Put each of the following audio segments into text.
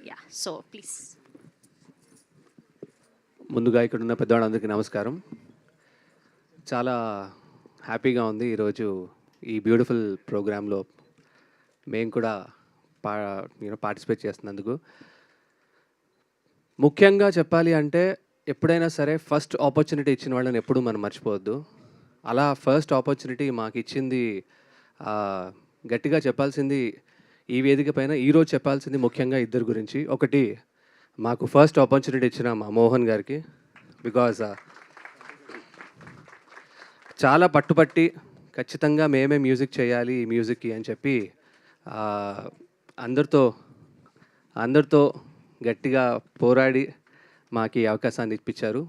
Yeah so please. ముందుగా ఇక్కడ ఉన్న పెద్దవాళ్ళందరికీ నమస్కారం. చాలా హ్యాపీగా ఉంది ఈరోజు ఈ బ్యూటిఫుల్ ప్రోగ్రాంలో మేము కూడా పార్టిసిపేట్ చేస్తున్నందుకు. ముఖ్యంగా చెప్పాలి అంటే ఎప్పుడైనా సరే ఫస్ట్ ఆపర్చునిటీ ఇచ్చిన వాళ్ళని ఎప్పుడూ మనం మర్చిపోవద్దు. అలా ఫస్ట్ ఆపర్చునిటీ మాకు ఇచ్చింది, గట్టిగా చెప్పాల్సింది ఈ వేదిక పైన ఈరోజు చెప్పాల్సింది ముఖ్యంగా ఇద్దరు గురించి. ఒకటి, మాకు ఫస్ట్ ఆపర్చునిటీ ఇచ్చిన మా మోహన్ గారికి, బికాజ్ చాలా పట్టుపట్టి ఖచ్చితంగా మేమే మ్యూజిక్ చేయాలి ఈ మ్యూజిక్కి అని చెప్పి అందరితో గట్టిగా పోరాడి మాకు ఈ అవకాశాన్ని ఇప్పించారు.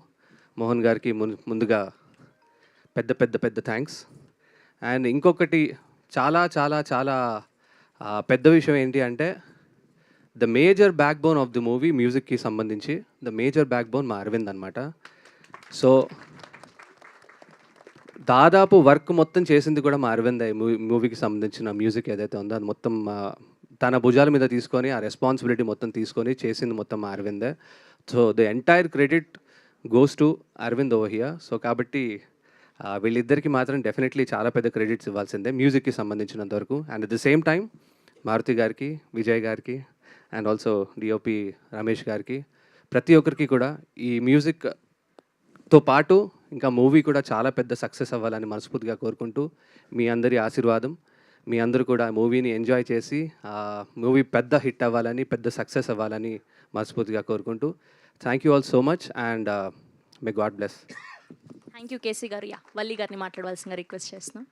మోహన్ గారికి ముందుగా పెద్ద పెద్ద పెద్ద థ్యాంక్స్. అండ్ ఇంకొకటి చాలా చాలా చాలా పెద్ద విషయం ఏంటి అంటే, the major back bone of the movie మ్యూజిక్కి సంబంధించి ద మేజర్ బ్యాక్ బోన్ మా అరవింద్ అనమాట. సో దాదాపు వర్క్ మొత్తం చేసింది కూడా మా అరవింద్. మూవీకి సంబంధించిన మ్యూజిక్ ఏదైతే ఉందో అది మొత్తం తన భుజాల మీద తీసుకొని ఆ రెస్పాన్సిబిలిటీ మొత్తం తీసుకొని చేసింది మొత్తం మా అరవిందే. So the entire credit goes to Aravind over here. So కాబట్టి వీళ్ళిద్దరికి మాత్రం డెఫినెట్లీ చాలా పెద్ద క్రెడిట్స్ ఇవ్వాల్సిందే మ్యూజిక్కి సంబంధించినంత వరకు. And at the same time Maruthi గారికి, విజయ్ గారికి అండ్ ఆల్సో డిఓపి రమేష్ గారికి, ప్రతి ఒక్కరికి కూడా ఈ మ్యూజిక్తో పాటు ఇంకా మూవీ కూడా చాలా పెద్ద సక్సెస్ అవ్వాలని మనస్ఫూర్తిగా కోరుకుంటూ, మీ అందరి ఆశీర్వాదం, మీ అందరూ కూడా మూవీని ఎంజాయ్ చేసి మూవీ పెద్ద హిట్ అవ్వాలని, పెద్ద సక్సెస్ అవ్వాలని మనస్ఫూర్తిగా కోరుకుంటూ, thank you all so much and may God bless. Thank you KC గారు. యా వల్లి గారిని మాట్లాడవలసిందిగా రిక్వెస్ట్ చేస్తున్నాం.